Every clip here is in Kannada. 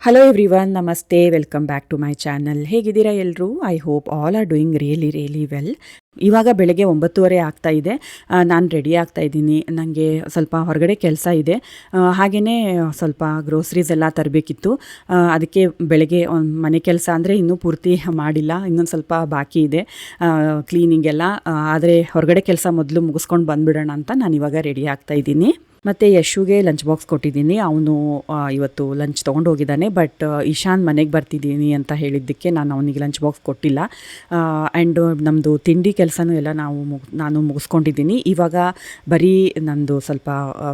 ಹಲೋ ಎವ್ರಿವನ್, ನಮಸ್ತೆ, welcome back to my channel. ಹೇಗಿದ್ದೀರಾ ಎಲ್ಲರೂ? I hope all are doing really well. ಇವಾಗ ಬೆಳಗ್ಗೆ 9:30 ಆಗ್ತಾ ಇದೆ. ನಾನು ರೆಡಿ ಆಗ್ತಾ ಇದ್ದೀನಿ. ನನಗೆ ಸ್ವಲ್ಪ ಹೊರಗಡೆ ಕೆಲಸ ಇದೆ. ಹಾಗೆಯೇ ಸ್ವಲ್ಪ ಗ್ರೋಸರೀಸ್ ಎಲ್ಲ ತರಬೇಕಿತ್ತು. ಅದಕ್ಕೆ ಬೆಳಗ್ಗೆ ಮನೆ ಕೆಲಸ ಅಂದರೆ ಇನ್ನೂ ಪೂರ್ತಿ ಮಾಡಿಲ್ಲ, ಇನ್ನೊಂದು ಸ್ವಲ್ಪ ಬಾಕಿ ಇದೆ ಕ್ಲೀನಿಂಗ್ ಎಲ್ಲ. ಆದರೆ ಹೊರಗಡೆ ಕೆಲಸ ಮೊದಲು ಮುಗಿಸ್ಕೊಂಡು ಬಂದುಬಿಡೋಣ ಅಂತ ನಾನು ಇವಾಗ ರೆಡಿ ಆಗ್ತಾ ಇದ್ದೀನಿ. ಮತ್ತು ಯಶುಗೆ ಲಂಚ್ ಬಾಕ್ಸ್ ಕೊಟ್ಟಿದ್ದೀನಿ. ಅವನು ಇವತ್ತು ಲಂಚ್ ತೊಗೊಂಡು ಹೋಗಿದ್ದಾನೆ. ಬಟ್ ಇಶಾನ್ ಮನೆಗೆ ಬರ್ತಿದ್ದೀನಿ ಅಂತ ಹೇಳಿದ್ದಕ್ಕೆ ನಾನು ಅವನಿಗೆ ಲಂಚ್ ಬಾಕ್ಸ್ ಕೊಟ್ಟಿಲ್ಲ. ಆ್ಯಂಡ್ ನಮ್ಮದು ತಿಂಡಿ ಕೆಲಸನೂ ಎಲ್ಲ ನಾನು ಮುಗಿಸ್ಕೊಂಡಿದ್ದೀನಿ. ಇವಾಗ ಬರೀ ನಂದು ಸ್ವಲ್ಪ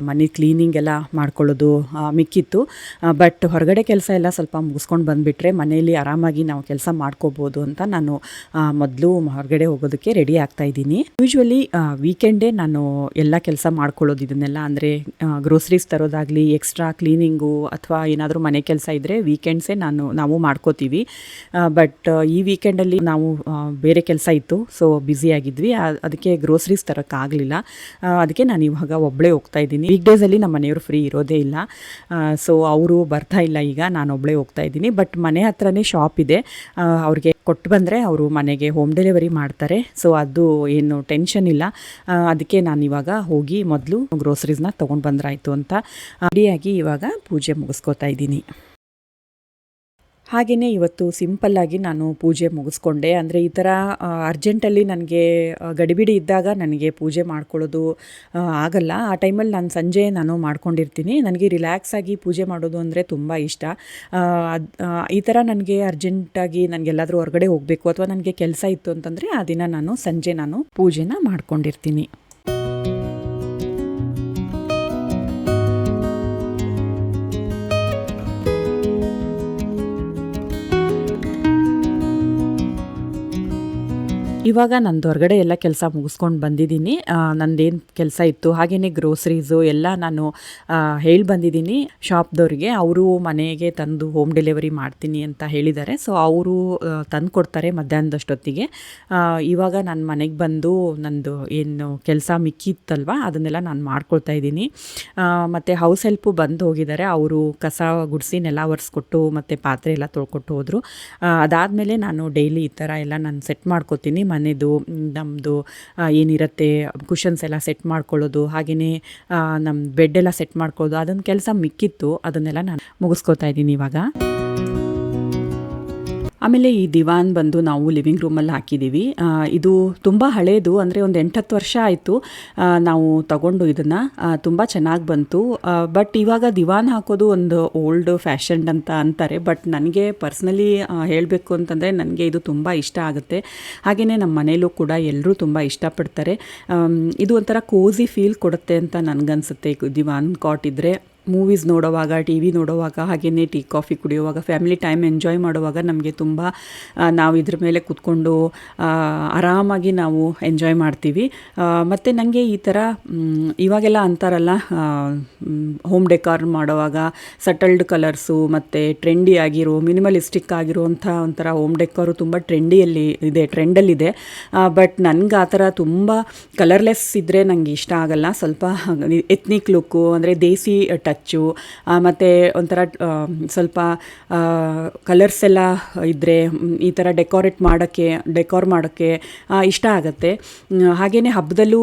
ಮನೆ ಕ್ಲೀನಿಂಗ್ ಎಲ್ಲ ಮಾಡ್ಕೊಳ್ಳೋದು ಮಿಕ್ಕಿತ್ತು. ಬಟ್ ಹೊರಗಡೆ ಕೆಲಸ ಎಲ್ಲ ಸ್ವಲ್ಪ ಮುಗಿಸ್ಕೊಂಡು ಬಂದುಬಿಟ್ರೆ ಮನೆಯಲ್ಲಿ ಆರಾಮಾಗಿ ನಾವು ಕೆಲಸ ಮಾಡ್ಕೋಬೋದು ಅಂತ ನಾನು ಮೊದಲು ಹೊರಗಡೆ ಹೋಗೋದಕ್ಕೆ ರೆಡಿ ಆಗ್ತಾಯಿದ್ದೀನಿ. ಯೂಶ್ವಲಿ ವೀಕೆಂಡೇ ನಾನು ಎಲ್ಲ ಕೆಲಸ ಮಾಡ್ಕೊಳ್ಳೋದು. ಇದನ್ನೆಲ್ಲ ಅಂದರೆ ಗ್ರೋಸರೀಸ್ ತರೋದಾಗಲಿ, ಎಕ್ಸ್ಟ್ರಾ ಕ್ಲೀನಿಂಗು ಅಥವಾ ಏನಾದರೂ ಮನೆ ಕೆಲಸ ಇದ್ದರೆ ವೀಕೆಂಡ್ಸೇ ನಾವು ಮಾಡ್ಕೋತೀವಿ. ಬಟ್ ಈ ವೀಕೆಂಡಲ್ಲಿ ನಾವು ಬೇರೆ ಕೆಲಸ ಇತ್ತು, ಸೊ ಬ್ಯುಸಿಯಾಗಿದ್ವಿ. ಅದಕ್ಕೆ ಗ್ರೋಸರೀಸ್ ತರೋಕ್ಕಾಗಲಿಲ್ಲ. ಅದಕ್ಕೆ ನಾನು ಇವಾಗ ಒಬ್ಬಳೇ ಹೋಗ್ತಾಯಿದ್ದೀನಿ. ವೀಕ್ ಡೇಸಲ್ಲಿ ನಮ್ಮ ಮನೆಯವರು ಫ್ರೀ ಇರೋದೇ ಇಲ್ಲ, ಸೊ ಅವರು ಬರ್ತಾ ಇಲ್ಲ. ಈಗ ನಾನು ಒಬ್ಬಳೇ ಹೋಗ್ತಾಯಿದ್ದೀನಿ. ಬಟ್ ಮನೆ ಹತ್ರನೇ ಶಾಪ್ ಇದೆ. ಅವ್ರಿಗೆ ಕೊಟ್ಟು ಬಂದರೆ ಅವರು ಮನೆಗೆ ಹೋಮ್ ಡೆಲಿವರಿ ಮಾಡ್ತಾರೆ. ಸೊ ಅದು ಏನು ಟೆನ್ಷನ್ ಇಲ್ಲ. ಅದಕ್ಕೆ ನಾನು ಇವಾಗ ಹೋಗಿ ಮೊದಲು ಗ್ರೋಸರೀಸ್ನ ತೊಗೊಂಡು ಬಂದ್ರಾಯ್ತು ಅಂತ ರೆಡಿಯಾಗಿ ಇವಾಗ ಪೂಜೆ ಮುಗಿಸ್ಕೋತಾ ಇದ್ದೀನಿ. ಹಾಗೆಯೇ ಇವತ್ತು ಸಿಂಪಲ್ಲಾಗಿ ನಾನು ಪೂಜೆ ಮುಗಿಸ್ಕೊಂಡೆ. ಅಂದರೆ ಈ ಥರ ಅರ್ಜೆಂಟಲ್ಲಿ ನನಗೆ ಗಡಿಬಿಡಿ ಇದ್ದಾಗ ನನಗೆ ಪೂಜೆ ಮಾಡ್ಕೊಳ್ಳೋದು ಆಗಲ್ಲ. ಆ ಟೈಮಲ್ಲಿ ನಾನು ಸಂಜೆ ಮಾಡ್ಕೊಂಡಿರ್ತೀನಿ. ನನಗೆ ರಿಲ್ಯಾಕ್ಸಾಗಿ ಪೂಜೆ ಮಾಡೋದು ಅಂದರೆ ತುಂಬ ಇಷ್ಟ. ಈ ಥರ ನನಗೆ ಅರ್ಜೆಂಟಾಗಿ ನನಗೆಲ್ಲಾದರೂ ಹೊರಗಡೆ ಹೋಗಬೇಕು ಅಥವಾ ನನಗೆ ಕೆಲಸ ಇತ್ತು ಅಂತಂದರೆ ಆ ದಿನ ಸಂಜೆ ಪೂಜೆನ ಮಾಡ್ಕೊಂಡಿರ್ತೀನಿ. ಇವಾಗ ನಂದು ಹೊರಗಡೆ ಎಲ್ಲ ಕೆಲಸ ಮುಗಿಸ್ಕೊಂಡು ಬಂದಿದ್ದೀನಿ. ನಂದೇನು ಕೆಲಸ ಇತ್ತು ಹಾಗೆಯೇ ಗ್ರೋಸರೀಸು ಎಲ್ಲ ನಾನು ಹೇಳಿ ಬಂದಿದ್ದೀನಿ ಶಾಪ್ದವ್ರಿಗೆ. ಅವರು ಮನೆಗೆ ತಂದು ಹೋಮ್ ಡೆಲಿವರಿ ಮಾಡ್ತೀನಿ ಅಂತ ಹೇಳಿದ್ದಾರೆ. ಸೊ ಅವರು ತಂದು ಕೊಡ್ತಾರೆ ಮಧ್ಯಾಹ್ನದಷ್ಟೊತ್ತಿಗೆ. ಇವಾಗ ನಾನು ಮನೆಗೆ ಬಂದು ನಂದು ಏನು ಕೆಲಸ ಮಿಕ್ಕಿತ್ತಲ್ವ ಅದನ್ನೆಲ್ಲ ನಾನು ಮಾಡ್ಕೊಳ್ತಾ ಇದ್ದೀನಿ. ಮತ್ತು ಹೌಸ್ ಹೆಲ್ಪು ಬಂದು ಹೋಗಿದ್ದಾರೆ. ಅವರು ಕಸ ಗುಡಿಸಿ ನೆಲ ಒರೆಸ್ಕೊಟ್ಟು ಮತ್ತು ಪಾತ್ರೆ ಎಲ್ಲ ತೊಳ್ಕೊಟ್ಟು ಹೋದರು. ಅದಾದಮೇಲೆ ನಾನು ಡೈಲಿ ಈ ಥರ ಎಲ್ಲ ನಾನು ಸೆಟ್ ಮಾಡ್ಕೋತೀನಿ. ಮನೆದು ನಮ್ಮದು ಏನಿರುತ್ತೆ ಕುಷನ್ಸ್ ಎಲ್ಲ ಸೆಟ್ ಮಾಡ್ಕೊಳ್ಳೋದು, ಹಾಗೆಯೇ ನಮ್ಮ ಬೆಡ್ ಎಲ್ಲ ಸೆಟ್ ಮಾಡ್ಕೊಳ್ಳೋದು, ಅದೊಂದು ಕೆಲಸ ಮಿಕ್ಕಿತ್ತು. ಅದನ್ನೆಲ್ಲ ನಾನು ಮುಗಿಸ್ಕೋತಾ ಇದ್ದೀನಿ ಇವಾಗ. ಆಮೇಲೆ ಈ ದಿವಾನ್ ಬಂದು ನಾವು ಲಿವಿಂಗ್ ರೂಮಲ್ಲಿ ಹಾಕಿದ್ದೀವಿ. ಇದು ತುಂಬ ಹಳೇದು, ಅಂದರೆ ಒಂದು 8-10 ವರ್ಷ ಆಯಿತು ನಾವು ತಗೊಂಡು ಇದನ್ನು. ತುಂಬ ಚೆನ್ನಾಗಿ ಬಂತು. ಬಟ್ ಇವಾಗ ದಿವಾನ್ ಹಾಕೋದು ಒಂದು ಓಲ್ಡ್ ಫ್ಯಾಷನ್ ಅಂತ ಅಂತಾರೆ. ಬಟ್ ನನಗೆ ಪರ್ಸ್ನಲಿ ಹೇಳಬೇಕು ಅಂತಂದರೆ ನನಗೆ ಇದು ತುಂಬ ಇಷ್ಟ ಆಗುತ್ತೆ. ಹಾಗೆಯೇ ನಮ್ಮ ಮನೇಲೂ ಕೂಡ ಎಲ್ಲರೂ ತುಂಬ ಇಷ್ಟಪಡ್ತಾರೆ. ಇದು ಒಂಥರ ಕೋಝಿ ಫೀಲ್ ಕೊಡುತ್ತೆ ಅಂತ ನನಗನ್ಸುತ್ತೆ. ದಿವಾನ್ ಕಾಟ್ ಇದ್ದರೆ ಮೂವೀಸ್ ನೋಡೋವಾಗ, ಟಿ ವಿ ನೋಡೋವಾಗ, ಹಾಗೆಯೇ ಟೀ ಕಾಫಿ ಕುಡಿಯೋವಾಗ, ಫ್ಯಾಮಿಲಿ ಟೈಮ್ ಎಂಜಾಯ್ ಮಾಡುವಾಗ ನಮಗೆ ತುಂಬ ನಾವು ಇದ್ರ ಮೇಲೆ ಕೂತ್ಕೊಂಡು ಆರಾಮಾಗಿ ನಾವು ಎಂಜಾಯ್ ಮಾಡ್ತೀವಿ. ಮತ್ತು ನನಗೆ ಈ ಥರ ಇವಾಗೆಲ್ಲ ಅಂತಾರಲ್ಲ, ಹೋಮ್ ಡೆಕಾರ್ ಮಾಡುವಾಗ ಸಟಲ್ಡ್ ಕಲರ್ಸು ಮತ್ತು ಟ್ರೆಂಡಿ ಆಗಿರೋ ಮಿನಿಮಲಿಸ್ಟಿಕ್ ಆಗಿರುವಂಥ ಒಂಥರ ಹೋಮ್ ಡೆಕಾರು ತುಂಬ ಟ್ರೆಂಡಲ್ಲಿದೆ. ಬಟ್ ನನಗೆ ಆ ಥರ ತುಂಬ ಕಲರ್ಲೆಸ್ ಇದ್ದರೆ ನನಗೆ ಇಷ್ಟ ಆಗಲ್ಲ. ಸ್ವಲ್ಪ ಎತ್ನಿಕ್ ಲುಕ್ಕು, ಅಂದರೆ ದೇಸಿ ಟಚ್ಚು, ಮತ್ತು ಒಂಥರ ಸ್ವಲ್ಪ ಕಲರ್ಸ್ ಎಲ್ಲ ಇದ್ದರೆ ಈ ಥರ ಡೆಕೋರ್ ಮಾಡೋಕ್ಕೆ ಇಷ್ಟ ಆಗುತ್ತೆ. ಹಾಗೆಯೇ ಹಬ್ಬದಲ್ಲೂ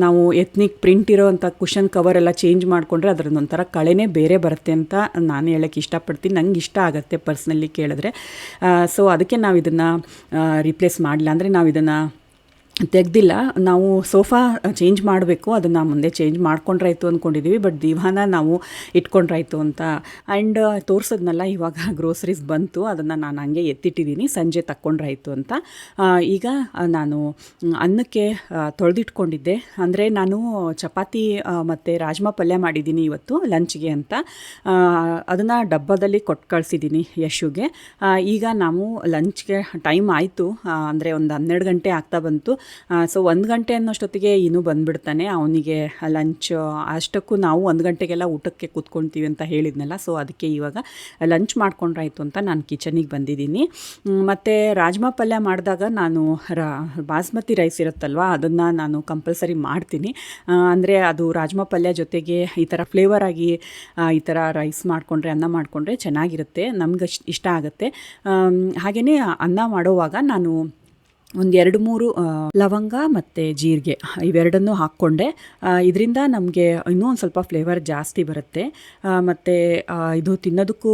ನಾವು ಎತ್ನಿಕ್ ಪ್ರಿಂಟ್ ಇರೋವಂಥ ಕುಷನ್ ಕವರ್ ಎಲ್ಲ ಚೇಂಜ್ ಮಾಡಿಕೊಂಡ್ರೆ ಅದರದ್ದೊಂಥರ ಕಳೆನೇ ಬೇರೆ ಬರುತ್ತೆ ಅಂತ ನಾನು ಹೇಳೋಕ್ಕೆ ಇಷ್ಟಪಡ್ತೀನಿ. ನಂಗೆ ಇಷ್ಟ ಆಗುತ್ತೆ ಪರ್ಸ್ನಲಿ ಕೇಳಿದ್ರೆ. ಸೊ ಅದಕ್ಕೆ ನಾವು ಇದನ್ನು ರಿಪ್ಲೇಸ್ ಮಾಡಿಲ್ಲ, ಅಂದರೆ ನಾವು ಇದನ್ನು ತೆಗೆದಿಲ್ಲ. ನಾವು ಸೋಫಾ ಚೇಂಜ್ ಮಾಡಬೇಕು, ಅದನ್ನು ಮುಂದೆ ಚೇಂಜ್ ಮಾಡ್ಕೊಂಡ್ರಾಯ್ತು ಅಂದ್ಕೊಂಡಿದ್ದೀವಿ. ಬಟ್ ದಿವಾನ ನಾವು ಇಟ್ಕೊಂಡ್ರಾಯ್ತು ಅಂತ. ಆ್ಯಂಡ್ ತೋರಿಸೋದ್ನಲ್ಲ, ಇವಾಗ ಗ್ರೋಸರೀಸ್ ಬಂತು, ಅದನ್ನು ನಾನು ಹಂಗೆ ಎತ್ತಿಟ್ಟಿದ್ದೀನಿ, ಸಂಜೆ ತಕ್ಕೊಂಡ್ರಾಯ್ತು ಅಂತ. ಈಗ ನಾನು ಅನ್ನಕ್ಕೆ ತೊಳೆದಿಟ್ಕೊಂಡಿದ್ದೆ. ಅಂದರೆ ನಾನು ಚಪಾತಿ ಮತ್ತು ರಾಜ್ಮಾ ಪಲ್ಯ ಮಾಡಿದ್ದೀನಿ ಇವತ್ತು ಲಂಚ್ಗೆ ಅಂತ. ಅದನ್ನು ಡಬ್ಬದಲ್ಲಿ ಕೊಟ್ಟು ಕಳಿಸಿದ್ದೀನಿ ಯಶುಗೆ. ಈಗ ನಾವು ಲಂಚ್ಗೆ ಟೈಮ್ ಆಯಿತು, ಅಂದರೆ ಒಂದು 12 ಗಂಟೆ ಆಗ್ತಾ ಬಂತು. ಸೊ 1 ಗಂಟೆ ಅನ್ನೋಷ್ಟೊತ್ತಿಗೆ ಇನ್ನೂ ಬಂದುಬಿಡ್ತಾನೆ. ಅವನಿಗೆ ಲಂಚ್ ಅಷ್ಟಕ್ಕೂ ನಾವು 1 ಗಂಟೆಗೆಲ್ಲ ಊಟಕ್ಕೆ ಕೂತ್ಕೊಳ್ತೀವಿ ಅಂತ ಹೇಳಿದ್ನಲ್ಲ, ಸೊ ಅದಕ್ಕೆ ಇವಾಗ ಲಂಚ್ ಮಾಡ್ಕೊಂಡ್ರಾಯ್ತು ಅಂತ ನಾನು ಕಿಚನಿಗೆ ಬಂದಿದ್ದೀನಿ. ಮತ್ತು ರಾಜ್ಮಾ ಪಲ್ಯ ಮಾಡಿದಾಗ ನಾನು ಬಾಸ್ಮತಿ ರೈಸ್ ಇರುತ್ತಲ್ವ, ಅದನ್ನು ನಾನು ಕಂಪಲ್ಸರಿ ಮಾಡ್ತೀನಿ. ಅಂದರೆ ಅದು ರಾಜ್ಮಾ ಪಲ್ಯ ಜೊತೆಗೆ ಈ ಥರ ಫ್ಲೇವರ್ ಆಗಿ ಈ ಥರ ರೈಸ್ ಮಾಡಿಕೊಂಡ್ರೆ, ಅನ್ನ ಮಾಡಿಕೊಂಡ್ರೆ ಚೆನ್ನಾಗಿರುತ್ತೆ, ನಮ್ಗೆ ಇಷ್ಟ ಆಗುತ್ತೆ. ಹಾಗೆಯೇ ಅನ್ನ ಮಾಡೋವಾಗ ನಾನು ಒಂದು 2-3 ಲವಂಗ ಮತ್ತು ಜೀರಿಗೆ ಇವೆರಡನ್ನೂ ಹಾಕ್ಕೊಂಡೆ. ಇದರಿಂದ ನಮಗೆ ಇನ್ನೂ ಒಂದು ಸ್ವಲ್ಪ ಫ್ಲೇವರ್ ಜಾಸ್ತಿ ಬರುತ್ತೆ ಮತ್ತು ಇದು ತಿನ್ನೋದಕ್ಕೂ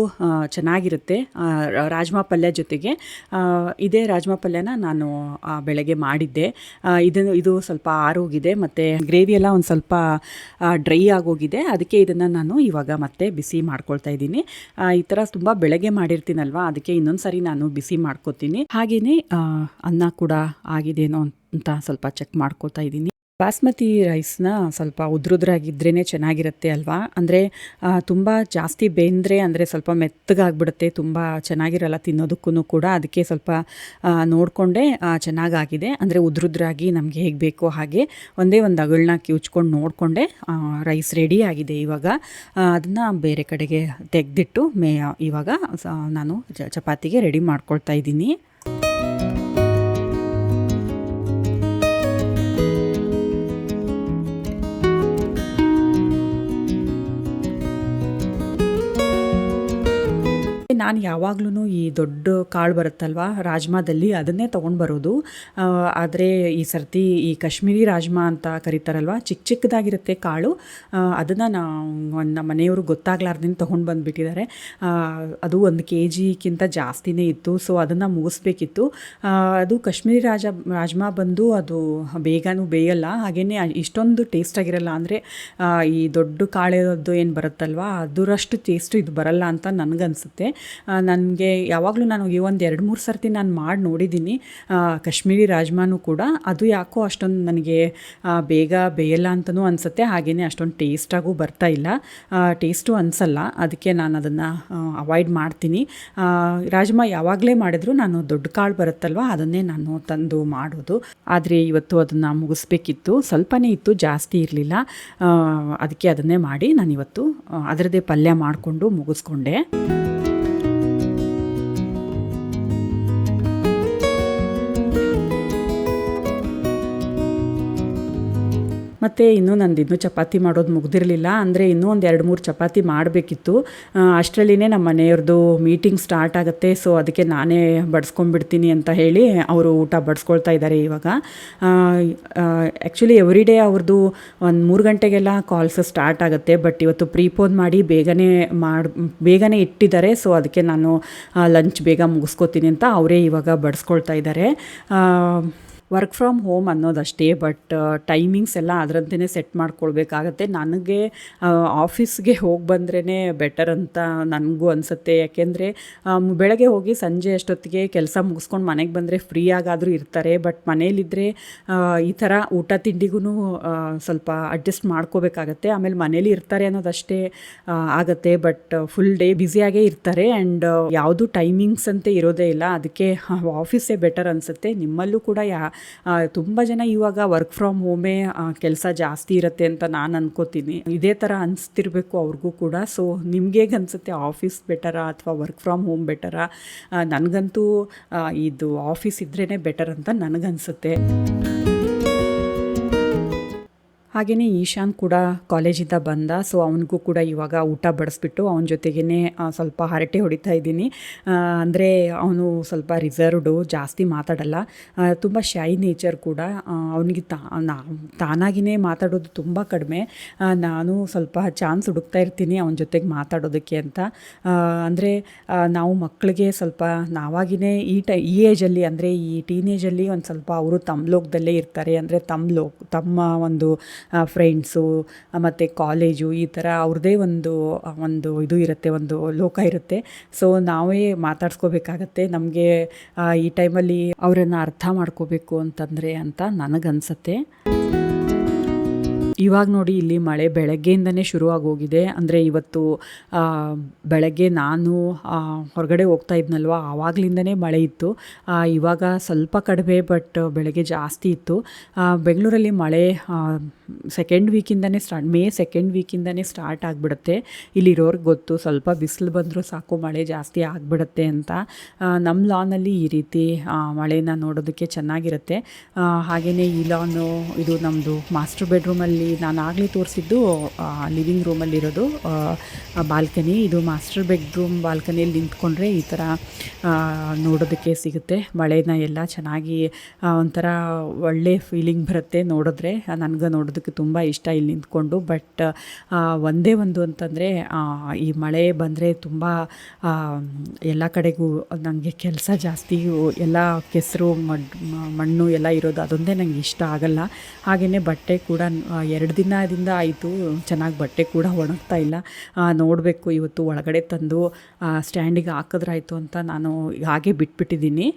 ಚೆನ್ನಾಗಿರುತ್ತೆ ರಾಜ್ಮಾ ಪಲ್ಯ ಜೊತೆಗೆ. ಇದೇ ರಾಜ್ಮಾ ಪಲ್ಯನ ನಾನು ಬೆಳಗ್ಗೆ ಮಾಡಿದ್ದೆ. ಇದು ಸ್ವಲ್ಪ ಆರೋಗಿದೆ ಮತ್ತು ಗ್ರೇವಿ ಎಲ್ಲ ಒಂದು ಸ್ವಲ್ಪ ಡ್ರೈ ಆಗೋಗಿದೆ. ಅದಕ್ಕೆ ಇದನ್ನು ನಾನು ಇವಾಗ ಮತ್ತೆ ಬಿಸಿ ಮಾಡ್ಕೊಳ್ತಾ ಇದ್ದೀನಿ. ಈ ಥರ ತುಂಬ ಬೆಳಗ್ಗೆ ಮಾಡಿರ್ತೀನಲ್ವ, ಅದಕ್ಕೆ ಇನ್ನೊಂದು ಸಾರಿ ನಾನು ಬಿಸಿ ಮಾಡ್ಕೊತೀನಿ. ಹಾಗೆಯೇ ಅನ್ನ ಕೂಡ ಆಗಿದೆನೋ ಅಂತ ಸ್ವಲ್ಪ ಚೆಕ್ ಮಾಡ್ಕೊತಾ ಇದ್ದೀನಿ. ಬಾಸ್ಮತಿ ರೈಸ್ನ ಸ್ವಲ್ಪ ಉದ್ರುದ್ರಾಗಿದ್ರೇ ಚೆನ್ನಾಗಿರುತ್ತೆ ಅಲ್ವಾ. ಅಂದರೆ ತುಂಬ ಜಾಸ್ತಿ ಬೆಂದರೆ ಅಂದರೆ ಸ್ವಲ್ಪ ಮೆತ್ತಗಾಗ್ಬಿಡುತ್ತೆ, ತುಂಬ ಚೆನ್ನಾಗಿರಲ್ಲ ತಿನ್ನೋದಕ್ಕೂ ಕೂಡ. ಅದಕ್ಕೆ ಸ್ವಲ್ಪ ನೋಡಿಕೊಂಡೆ ಚೆನ್ನಾಗಾಗಿದೆ, ಅಂದರೆ ಉದ್ರುದ್ರಾಗಿ ನಮಗೆ ಹೇಗೆ ಬೇಕೋ ಹಾಗೆ ಒಂದೇ ಒಂದು ಅಗಳನ್ನ ಕಿವುಚ್ಕೊಂಡು ನೋಡಿಕೊಂಡೆ ರೈಸ್ ರೆಡಿ ಆಗಿದೆ. ಇವಾಗ ಅದನ್ನು ಬೇರೆ ಕಡೆಗೆ ತೆಗೆದಿಟ್ಟು ಇವಾಗ ನಾನು ಚಪಾತಿಗೆ ರೆಡಿ ಮಾಡ್ಕೊಳ್ತಾ ಇದ್ದೀನಿ. ನಾನು ಯಾವಾಗ್ಲೂ ಈ ದೊಡ್ಡ ಕಾಳು ಬರುತ್ತಲ್ವ ರಾಜ್ಮಾದಲ್ಲಿ, ಅದನ್ನೇ ತೊಗೊಂಡು ಬರೋದು. ಆದರೆ ಈ ಸರ್ತಿ ಈ ಕಾಶ್ಮೀರಿ ರಾಜ್ಮಾ ಅಂತ ಕರೀತಾರಲ್ವ, ಚಿಕ್ಕದಾಗಿರುತ್ತೆ ಕಾಳು, ಅದನ್ನು ನಮ್ಮ ಮನೆಯವರು ಗೊತ್ತಾಗ್ಲಾರ್ದಿಂದ ತೊಗೊಂಡು ಬಂದುಬಿಟ್ಟಿದ್ದಾರೆ. ಅದು 1 kgಕ್ಕಿಂತ ಜಾಸ್ತಿನೇ ಇತ್ತು. ಸೊ ಅದನ್ನು ಮುಗಿಸ್ಬೇಕಿತ್ತು. ಅದು ಕಾಶ್ಮೀರಿ ರಾಜ್ಮಾ ಬಂದು ಅದು ಬೇಗನೂ ಬೇಯಲ್ಲ, ಹಾಗೆಯೇ ಇಷ್ಟೊಂದು ಟೇಸ್ಟಾಗಿರಲ್ಲ. ಅಂದರೆ ಈ ದೊಡ್ಡ ಕಾಳದ್ದು ಏನು ಬರುತ್ತಲ್ವ ಅದರಷ್ಟು ಟೇಸ್ಟು ಇದು ಬರಲ್ಲ ಅಂತ ನನಗನ್ಸುತ್ತೆ. ನನಗೆ ಯಾವಾಗಲೂ ನಾನು ಈ ಒಂದು 2-3 ಸರ್ತಿ ನಾನು ಮಾಡಿ ನೋಡಿದ್ದೀನಿ ಕಾಶ್ಮೀರಿ ರಾಜ್ಮಾನೂ ಕೂಡ. ಅದು ಯಾಕೋ ಅಷ್ಟೊಂದು ನನಗೆ ಬೇಗ ಬೇಯಲ್ಲ ಅಂತಲೂ ಅನಿಸುತ್ತೆ, ಹಾಗೆಯೇ ಅಷ್ಟೊಂದು ಟೇಸ್ಟಾಗೂ ಬರ್ತಾ ಇಲ್ಲ, ಟೇಸ್ಟು ಅನಿಸಲ್ಲ. ಅದಕ್ಕೆ ನಾನು ಅದನ್ನು ಅವಾಯ್ಡ್ ಮಾಡ್ತೀನಿ. ರಾಜ್ಮಾ ಯಾವಾಗಲೇ ಮಾಡಿದ್ರು ನಾನು ದೊಡ್ಡ ಕಾಳು ಬರುತ್ತಲ್ವ ಅದನ್ನೇ ನಾನು ತಂದು ಮಾಡೋದು. ಆದರೆ ಇವತ್ತು ಅದನ್ನು ಮುಗಿಸ್ಬೇಕಿತ್ತು, ಸ್ವಲ್ಪನೇ ಇತ್ತು, ಜಾಸ್ತಿ ಇರಲಿಲ್ಲ. ಅದಕ್ಕೆ ಅದನ್ನೇ ಮಾಡಿ ನಾನಿವತ್ತು ಅದರದ್ದೇ ಪಲ್ಯ ಮಾಡಿಕೊಂಡು ಮುಗಿಸ್ಕೊಂಡೆ. ಮತ್ತು ಇನ್ನೂ ಚಪಾತಿ ಮಾಡೋದು ಮುಗ್ದಿರಲಿಲ್ಲ. ಅಂದರೆ ಇನ್ನೂ ಒಂದು 2-3 ಚಪಾತಿ ಮಾಡಬೇಕಿತ್ತು. ಅಷ್ಟರಲ್ಲಿನೇ ನಮ್ಮ ಮನೆಯವ್ರದ್ದು ಮೀಟಿಂಗ್ ಸ್ಟಾರ್ಟ್ ಆಗುತ್ತೆ. ಸೊ ಅದಕ್ಕೆ ನಾನೇ ಬಡಿಸ್ಕೊಂಡ್ಬಿಡ್ತೀನಿ ಅಂತ ಹೇಳಿ ಅವರು ಊಟ ಬಡಿಸ್ಕೊಳ್ತಾ ಇದ್ದಾರೆ ಇವಾಗ. ಆ್ಯಕ್ಚುಲಿ ಎವ್ರಿ ಡೇ ಅವ್ರದ್ದು ಒಂದು 3 ಗಂಟೆಗೆಲ್ಲ ಕಾಲ್ಸ್ ಸ್ಟಾರ್ಟ್ ಆಗುತ್ತೆ. ಬಟ್ ಇವತ್ತು ಪ್ರೀಪೋನ್ ಮಾಡಿ ಬೇಗನೆ ಇಟ್ಟಿದ್ದಾರೆ. ಸೊ ಅದಕ್ಕೆ ನಾನು ಲಂಚ್ ಬೇಗ ಮುಗಿಸ್ಕೋತೀನಿ ಅಂತ ಅವರೇ ಇವಾಗ ಬಡಿಸ್ಕೊಳ್ತಾ ಇದ್ದಾರೆ. ವರ್ಕ್ ಫ್ರಮ್ ಹೋಮ್ ಅನ್ನೋದಷ್ಟೇ, ಬಟ್ ಟೈಮಿಂಗ್ಸ್ ಎಲ್ಲ ಅದರಂತೆಯೇ ಸೆಟ್ ಮಾಡ್ಕೊಳ್ಬೇಕಾಗತ್ತೆ. ನನಗೆ ಆಫೀಸ್ಗೆ ಹೋಗಿ ಬಂದ್ರೇ ಬೆಟರ್ ಅಂತ ನನಗೂ ಅನಿಸುತ್ತೆ. ಯಾಕೆಂದರೆ ಬೆಳಗ್ಗೆ ಹೋಗಿ ಸಂಜೆ ಅಷ್ಟೊತ್ತಿಗೆ ಕೆಲಸ ಮುಗಿಸ್ಕೊಂಡು ಮನೆಗೆ ಬಂದರೆ ಫ್ರೀಯಾಗಾದರೂ ಇರ್ತಾರೆ. ಬಟ್ ಮನೇಲಿದ್ದರೆ ಈ ಥರ ಊಟ ತಿಂಡಿಗೂ ಸ್ವಲ್ಪ ಅಡ್ಜಸ್ಟ್ ಮಾಡ್ಕೋಬೇಕಾಗತ್ತೆ. ಆಮೇಲೆ ಮನೇಲಿ ಇರ್ತಾರೆ ಅನ್ನೋದಷ್ಟೇ ಆಗುತ್ತೆ, ಬಟ್ ಫುಲ್ ಡೇ ಬ್ಯುಸಿಯಾಗೇ ಇರ್ತಾರೆ. ಆ್ಯಂಡ್ ಯಾವುದು ಟೈಮಿಂಗ್ಸ್ ಅಂತ ಇರೋದೇ ಇಲ್ಲ. ಅದಕ್ಕೆ ಆಫೀಸೇ ಬೆಟರ್ ಅನಿಸುತ್ತೆ. ನಿಮ್ಮಲ್ಲೂ ಕೂಡ ತುಂಬ ಜನ ಇವಾಗ ವರ್ಕ್ ಫ್ರಮ್ ಹೋಮೇ ಕೆಲಸ ಜಾಸ್ತಿ ಇರುತ್ತೆ ಅಂತ ನಾನು ಅನ್ಕೋತೀನಿ. ಇದೇ ಥರ ಅನಿಸ್ತಿರ್ಬೇಕು ಅವ್ರಿಗೂ ಕೂಡ. ಸೊ ನಿಮ್ಗೆ ಹೇಗೆ ಅನಿಸುತ್ತೆ, ಆಫೀಸ್ ಬೆಟರಾ ಅಥವಾ ವರ್ಕ್ ಫ್ರಮ್ ಹೋಮ್ ಬೆಟರಾ? ನನಗಂತೂ ಇದು ಆಫೀಸ್ ಇದ್ರೇ ಬೆಟರ್ ಅಂತ ನನಗನ್ಸುತ್ತೆ. ಹಾಗೆಯೇ ಈಶಾನ್ ಕೂಡ ಕಾಲೇಜಿಂದ ಬಂದ. ಸೊ ಅವನಿಗೂ ಕೂಡ ಇವಾಗ ಊಟ ಬಡಿಸ್ಬಿಟ್ಟು ಅವನ ಜೊತೆಗೇ ಸ್ವಲ್ಪ ಹರಟೆ ಹೊಡಿತಾ ಇದ್ದೀನಿ. ಅಂದರೆ ಅವನು ಸ್ವಲ್ಪ ರಿಸರ್ವ್ಡು, ಜಾಸ್ತಿ ಮಾತಾಡಲ್ಲ, ತುಂಬ ಶೈ ನೇಚರ್ ಕೂಡ. ಅವನಿಗೆ ತಾನಾಗಿಯೇ ಮಾತಾಡೋದು ತುಂಬ ಕಡಿಮೆ. ನಾನು ಸ್ವಲ್ಪ ಚಾನ್ಸ್ ಹುಡುಕ್ತಾ ಇರ್ತೀನಿ ಅವನ ಜೊತೆಗೆ ಮಾತಾಡೋದಕ್ಕೆ ಅಂತ. ಅಂದರೆ ನಾವು ಮಕ್ಕಳಿಗೆ ಸ್ವಲ್ಪ ನಾವಾಗಿಯೇ ಈ ಏಜಲ್ಲಿ, ಅಂದರೆ ಈ ಟೀನೇಜಲ್ಲಿ ಒಂದು ಸ್ವಲ್ಪ ಅವರು ತಮ್ಮ ಲೋಕದಲ್ಲೇ ಇರ್ತಾರೆ. ಅಂದರೆ ತಮ್ಮ ಒಂದು ಫ್ರೆಂಡ್ಸು ಮತ್ತು ಕಾಲೇಜು ಈ ಥರ ಅವ್ರದ್ದೇ ಒಂದು ಇದು ಇರುತ್ತೆ, ಒಂದು ಲೋಕ ಇರುತ್ತೆ. ಸೊ ನಾವೇ ಮಾತಾಡ್ಸ್ಕೋಬೇಕಾಗತ್ತೆ. ನಮಗೆ ಈ ಟೈಮಲ್ಲಿ ಅವರನ್ನು ಅರ್ಥ ಮಾಡ್ಕೋಬೇಕು ಅಂತಂದರೆ ಅಂತ ನನಗನ್ಸುತ್ತೆ. ಇವಾಗ ನೋಡಿ ಇಲ್ಲಿ ಮಳೆ ಬೆಳಗ್ಗೆಯಿಂದನೇ ಶುರುವಾಗೋಗಿದೆ. ಅಂದರೆ ಇವತ್ತು ಬೆಳಗ್ಗೆ ನಾನು ಹೊರಗಡೆ ಹೋಗ್ತಾ ಇದ್ನಲ್ವ, ಆವಾಗಲಿಂದನೇ ಮಳೆ ಇತ್ತು. ಇವಾಗ ಸ್ವಲ್ಪ ಕಡಿಮೆ, ಬಟ್ ಬೆಳಗ್ಗೆ ಜಾಸ್ತಿ ಇತ್ತು. ಬೆಂಗಳೂರಲ್ಲಿ ಮಳೆ ಸೆಕೆಂಡ್ ವೀಕಿಂದನೇ ಮೇ ಸೆಕೆಂಡ್ ವೀಕಿಂದನೇ ಸ್ಟಾರ್ಟ್ ಆಗಿಬಿಡುತ್ತೆ. ಇಲ್ಲಿರೋರ್ಗೆ ಗೊತ್ತು, ಸ್ವಲ್ಪ ಬಿಸಿಲು ಬಂದರೂ ಸಾಕು ಮಳೆ ಜಾಸ್ತಿ ಆಗಿಬಿಡುತ್ತೆ ಅಂತ. ನಮ್ಮ ಲಾನಲ್ಲಿ ಈ ರೀತಿ ಮಳೆನ ನೋಡೋದಕ್ಕೆ ಚೆನ್ನಾಗಿರುತ್ತೆ. ಹಾಗೆಯೇ ಈ ಲಾನು ಇದು ನಮ್ಮದು ಮಾಸ್ಟರ್ ಬೆಡ್ರೂಮಲ್ಲಿ ನಾನು ಆಗಲೇ ತೋರಿಸಿದ್ದು ಲಿವಿಂಗ್ ರೂಮಲ್ಲಿರೋದು ಬಾಲ್ಕನಿ. ಇದು ಮಾಸ್ಟರ್ ಬೆಡ್ರೂಮ್ ಬಾಲ್ಕನಿಯಲ್ಲಿ ನಿಂತ್ಕೊಂಡ್ರೆ ಈ ಥರ ನೋಡೋದಕ್ಕೆ ಸಿಗುತ್ತೆ. ಮಳೆನ ಎಲ್ಲ ಚೆನ್ನಾಗಿ ಒಂಥರ ಒಳ್ಳೆ ಫೀಲಿಂಗ್ ಬರುತ್ತೆ ನೋಡಿದ್ರೆ. ನನಗೆ ನೋಡೋದಕ್ಕೆ ತುಂಬ ಇಷ್ಟ ಇಲ್ಲಿ ನಿಂತ್ಕೊಂಡು. ಬಟ್ ಒಂದೇ ಒಂದು ಅಂತಂದರೆ ಈ ಮಳೆ ಬಂದರೆ ತುಂಬ ಎಲ್ಲ ಕಡೆಗೂ ನನಗೆ ಕೆಲಸ ಜಾಸ್ತಿ, ಎಲ್ಲ ಕೆಸರು ಮಣ್ಣು ಎಲ್ಲ ಇರೋದು, ಅದೊಂದೇ ನನಗೆ ಇಷ್ಟ ಆಗಲ್ಲ. ಹಾಗೆಯೇ ಬಟ್ಟೆ ಕೂಡ 2 ದಿನದಿಂದ ಆಯಿತು ಚೆನ್ನಾಗಿ ಬಟ್ಟೆ ಕೂಡ ಒಣಗ್ತಾ ಇಲ್ಲ. ನೋಡಬೇಕು, ಇವತ್ತು ಒಳಗಡೆ ತಂದು ಸ್ಟ್ಯಾಂಡಿಗೆ ಹಾಕಿದ್ರಾಯ್ತು ಅಂತ ನಾನು ಹಾಗೆ ಬಿಟ್ಬಿಟ್ಟಿದ್ದೀನಿ.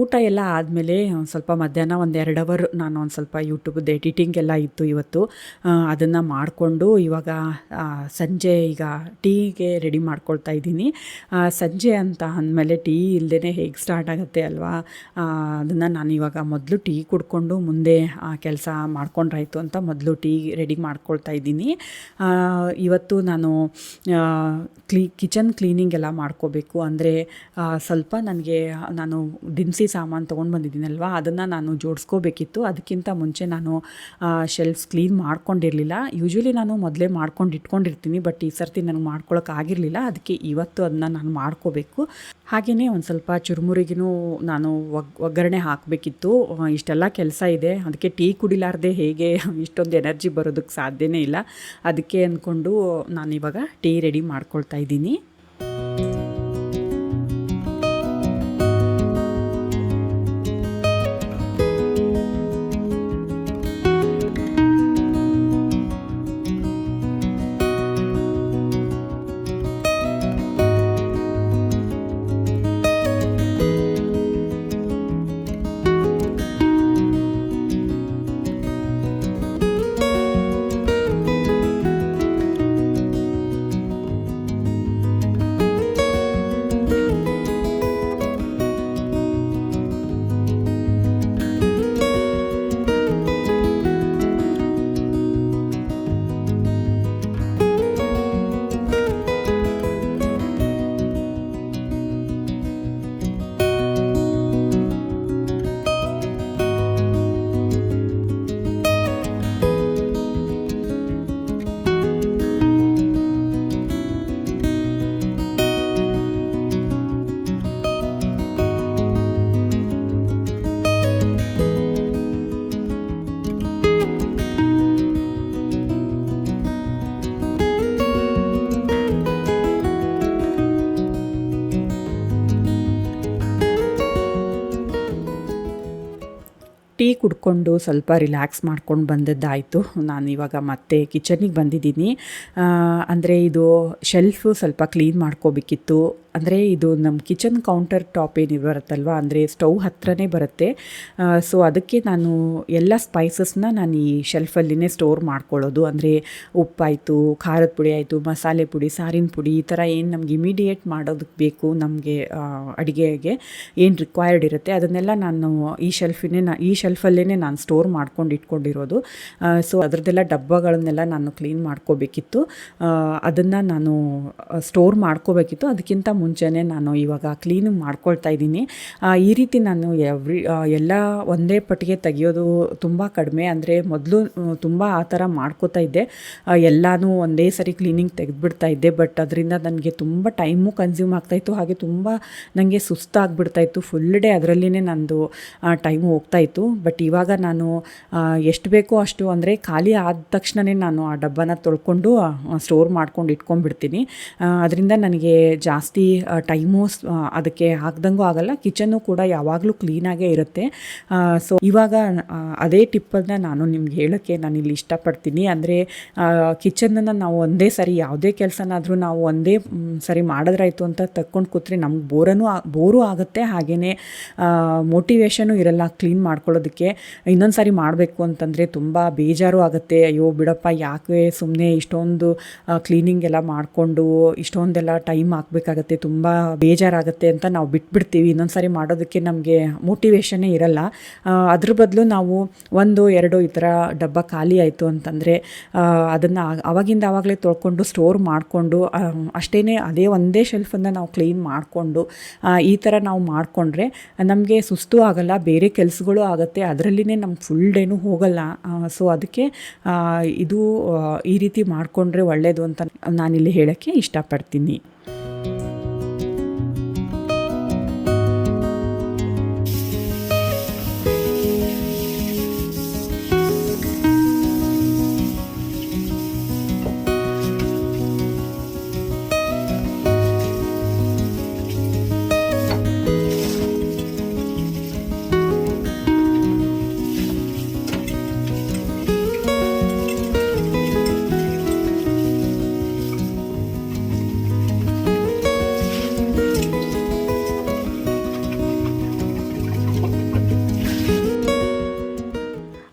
ಊಟ ಎಲ್ಲ ಆದಮೇಲೆ ಒಂದು ಸ್ವಲ್ಪ ಮಧ್ಯಾಹ್ನ 1-2 ಅವರ್ ನಾನು ಒಂದು ಸ್ವಲ್ಪ ಯೂಟ್ಯೂಬ್ದು ಎಡಿಟಿಂಗ್ ಎಲ್ಲ ಇತ್ತು ಇವತ್ತು. ಅದನ್ನು ಮಾಡಿಕೊಂಡು ಇವಾಗ ಸಂಜೆ ಈಗ ಟೀಗೆ ರೆಡಿ ಮಾಡ್ಕೊಳ್ತಾ ಇದ್ದೀನಿ. ಸಂಜೆ ಅಂತ ಅಂದಮೇಲೆ ಟೀ ಇಲ್ಲದೇ ಹೇಗೆ ಸ್ಟಾರ್ಟ್ ಆಗುತ್ತೆ ಅಲ್ವಾ. ಅದನ್ನು ನಾನು ಇವಾಗ ಮೊದಲು ಟೀ ಕುಡ್ಕೊಂಡು ಮುಂದೆ ಕೆಲಸ ಮಾಡ್ಕೊಂಡ್ರಾಯ್ತು ಅಂತ ಮೊದಲು ಟೀ ರೆಡಿ ಮಾಡ್ಕೊಳ್ತಾ ಇದ್ದೀನಿ. ಇವತ್ತು ನಾನು ಕಿಚನ್ ಕ್ಲೀನಿಂಗ್ ಎಲ್ಲ ಮಾಡ್ಕೋಬೇಕು. ಅಂದರೆ ಸ್ವಲ್ಪ ನನಗೆ ನಾನು ದಿನಸಿ ಸಾಮಾನು ತೊಗೊಂಡು ಬಂದಿದ್ದೀನಲ್ವ, ಅದನ್ನು ನಾನು ಜೋಡಿಸ್ಕೋಬೇಕಿತ್ತು. ಅದಕ್ಕಿಂತ ಮುಂಚೆ ನಾನು ಶೆಲ್ಫ್ಸ್ ಕ್ಲೀನ್ ಮಾಡ್ಕೊಂಡಿರಲಿಲ್ಲ. ಯೂಶ್ವಲಿ ನಾನು ಮೊದಲೇ ಮಾಡ್ಕೊಂಡು ಇಟ್ಕೊಂಡಿರ್ತೀನಿ, ಬಟ್ ಈ ಸರ್ತಿ ನನಗೆ ಮಾಡ್ಕೊಳ್ಳೋಕ್ಕಾಗಿರಲಿಲ್ಲ. ಅದಕ್ಕೆ ಇವತ್ತು ಅದನ್ನು ನಾನು ಮಾಡ್ಕೋಬೇಕು. ಹಾಗೆಯೇ ಒಂದು ಸ್ವಲ್ಪ ಚುರುಮುರಿಗೂ ನಾನು ಒಗ್ಗರಣೆ ಹಾಕಬೇಕಿತ್ತು. ಇಷ್ಟೆಲ್ಲ ಕೆಲಸ ಇದೆ, ಅದಕ್ಕೆ ಟೀ ಕುಡಿಲಾರ್ದೆ ಹೇಗೆ ಇಷ್ಟೊಂದು ಎನರ್ಜಿ ಬರೋದಕ್ಕೆ ಸಾಧ್ಯನೇ ಇಲ್ಲ. ಅದಕ್ಕೆ ಅಂದ್ಕೊಂಡು ನಾನಿವಾಗ ಟೀ ರೆಡಿ ಮಾಡ್ಕೊಳ್ತಾ ಇದ್ದೀನಿ. ಟೀ ಕುಡ್ಕೊಂಡು ಸ್ವಲ್ಪ ರಿಲ್ಯಾಕ್ಸ್ ಮಾಡ್ಕೊಂಡು ಬಂದದ್ದಾಯಿತು. ನಾನು ಇವಾಗ ಮತ್ತೆ ಕಿಚನಿಗೆ ಬಂದಿದ್ದೀನಿ. ಅಂದರೆ ಇದು ಶೆಲ್ಫು ಸ್ವಲ್ಪ ಕ್ಲೀನ್ ಮಾಡ್ಕೋಬೇಕಿತ್ತು. ಅಂದರೆ ಇದು ನಮ್ಮ ಕಿಚನ್ ಕೌಂಟರ್ ಟಾಪ್ ಏನು ಬರುತ್ತಲ್ವ, ಅಂದರೆ ಸ್ಟವ್ ಹತ್ರನೇ ಬರುತ್ತೆ. ಸೊ ಅದಕ್ಕೆ ನಾನು ಎಲ್ಲ ಸ್ಪೈಸಸ್ನ ನಾನು ಈ ಶೆಲ್ಫಲ್ಲಿನೇ ಸ್ಟೋರ್ ಮಾಡ್ಕೊಳ್ಳೋದು. ಅಂದರೆ ಉಪ್ಪಾಯಿತು, ಖಾರದ ಪುಡಿ ಆಯಿತು, ಮಸಾಲೆ ಪುಡಿ, ಸಾರಿನ ಪುಡಿ, ಈ ಥರ ಏನು ನಮ್ಗೆ ಇಮಿಡಿಯೇಟ್ ಮಾಡೋದಕ್ಕೆ ಬೇಕು, ನಮಗೆ ಅಡುಗೆಗೆ ಏನು ರಿಕ್ವೈರ್ಡ್ ಇರುತ್ತೆ ಅದನ್ನೆಲ್ಲ ನಾನು ಈ ಶೆಲ್ಫಲ್ಲೇ ನಾನು ಸ್ಟೋರ್ ಮಾಡ್ಕೊಂಡು ಇಟ್ಕೊಂಡಿರೋದು. ಸೊ ಅದರದ್ದೆಲ್ಲ ಡಬ್ಬಗಳನ್ನೆಲ್ಲ ನಾನು ಕ್ಲೀನ್ ಮಾಡ್ಕೋಬೇಕಿತ್ತು. ಅದನ್ನು ನಾನು ಸ್ಟೋರ್ ಮಾಡ್ಕೋಬೇಕಿತ್ತು. ಅದಕ್ಕಿಂತ ಮುಂಚೆನೇ ನಾನು ಇವಾಗ ಕ್ಲೀನಿಂಗ್ ಮಾಡ್ಕೊಳ್ತಾ ಇದ್ದೀನಿ. ಈ ರೀತಿ ನಾನು ಎಲ್ಲ ಒಂದೇ ಪಟ್ಟಿಗೆ ತೆಗಿಯೋದು ತುಂಬ ಕಡಿಮೆ. ಅಂದರೆ ಮೊದಲು ತುಂಬ ಆ ಥರ ಮಾಡ್ಕೋತಾ ಇದ್ದೆ, ಎಲ್ಲನೂ ಒಂದೇ ಸರಿ ಕ್ಲೀನಿಂಗ್ ತೆಗೆದುಬಿಡ್ತಾ ಇದ್ದೆ. ಬಟ್ ಅದರಿಂದ ನನಗೆ ತುಂಬ ಟೈಮು ಕನ್ಸ್ಯೂಮ್ ಆಗ್ತಾಯಿತ್ತು, ಹಾಗೆ ತುಂಬ ನನಗೆ ಸುಸ್ತಾಗ್ಬಿಡ್ತಾಯಿತ್ತು. ಫುಲ್ ಡೇ ಅದರಲ್ಲಿನೇ ನಂದು ಟೈಮು ಹೋಗ್ತಾಯಿತ್ತು. ಬಟ್ ಇವಾಗ ಇವಾಗ ನಾನು ಎಷ್ಟು ಬೇಕೋ ಅಷ್ಟು ಅಂದರೆ ಖಾಲಿ ಆದ ತಕ್ಷಣವೇ ನಾನು ಆ ಡಬ್ಬನ ತೊಳ್ಕೊಂಡು ಸ್ಟೋರ್ ಮಾಡ್ಕೊಂಡು ಇಟ್ಕೊಂಡ್ಬಿಡ್ತೀನಿ. ಅದರಿಂದ ನನಗೆ ಜಾಸ್ತಿ ಟೈಮು ಅದಕ್ಕೆ ಹಾಕ್ದಂಗೂ ಆಗಲ್ಲ, ಕಿಚನ್ನು ಕೂಡ ಯಾವಾಗಲೂ ಕ್ಲೀನಾಗೇ ಇರುತ್ತೆ. ಸೊ ಇವಾಗ ಅದೇ ಟಿಪ್ಪನ್ನು ನಾನು ನಿಮ್ಗೆ ಹೇಳೋಕ್ಕೆ ನಾನಿಲ್ಲಿ ಇಷ್ಟಪಡ್ತೀನಿ. ಅಂದರೆ ಕಿಚನನ್ನು ನಾವು ಒಂದೇ ಸರಿ ಯಾವುದೇ ಕೆಲಸನಾದರೂ ನಾವು ಒಂದೇ ಸರಿ ಮಾಡಿದ್ರಾಯ್ತು ಅಂತ ತಕ್ಕೊಂಡು ಕೂತ್ರೆ ನಮ್ಗೆ ಬೋರು ಆಗುತ್ತೆ, ಹಾಗೆಯೇ ಮೋಟಿವೇಶನು ಇರಲ್ಲ ಕ್ಲೀನ್ ಮಾಡ್ಕೊಳ್ಳೋದಕ್ಕೆ. ಇನ್ನೊಂದು ಸಾರಿ ಮಾಡಬೇಕು ಅಂತಂದರೆ ತುಂಬ ಬೇಜಾರು ಆಗುತ್ತೆ. ಅಯ್ಯೋ ಬಿಡಪ್ಪ, ಯಾಕೆ ಸುಮ್ಮನೆ ಇಷ್ಟೊಂದು ಕ್ಲೀನಿಂಗ್ ಎಲ್ಲ ಮಾಡಿಕೊಂಡು ಇಷ್ಟೊಂದೆಲ್ಲ ಟೈಮ್ ಹಾಕಬೇಕಾಗತ್ತೆ, ತುಂಬ ಬೇಜಾರಾಗುತ್ತೆ ಅಂತ ನಾವು ಬಿಟ್ಬಿಡ್ತೀವಿ. ಇನ್ನೊಂದು ಸಾರಿ ಮಾಡೋದಕ್ಕೆ ನಮಗೆ ಮೋಟಿವೇಶನ್ನೇ ಇರಲ್ಲ. ಅದ್ರ ಬದಲು ನಾವು 1-2 ಈ ಥರ ಡಬ್ಬ ಖಾಲಿ ಆಯಿತು ಅಂತಂದರೆ ಅದನ್ನು ಆವಾಗಿಂದ ಆವಾಗಲೇ ತೊಳ್ಕೊಂಡು ಸ್ಟೋರ್ ಮಾಡಿಕೊಂಡು ಅಷ್ಟೇ ಅದೇ ಒಂದೇ ಶೆಲ್ಫನ್ನು ನಾವು ಕ್ಲೀನ್ ಮಾಡಿಕೊಂಡು ಈ ಥರ ನಾವು ಮಾಡಿಕೊಂಡ್ರೆ ನಮಗೆ ಸುಸ್ತು ಆಗಲ್ಲ, ಬೇರೆ ಕೆಲಸಗಳು ಆಗುತ್ತೆ, ಅದರಲ್ಲಿನೇ ನಮ್ಗೆ ಫುಲ್ ಡೇನೂ ಹೋಗಲ್ಲ. ಸೊ ಅದಕ್ಕೆ ಇದು ಈ ರೀತಿ ಮಾಡಿಕೊಂಡ್ರೆ ಒಳ್ಳೆಯದು ಅಂತ ನಾನಿಲ್ಲಿ ಹೇಳೋಕ್ಕೆ ಇಷ್ಟಪಡ್ತೀನಿ.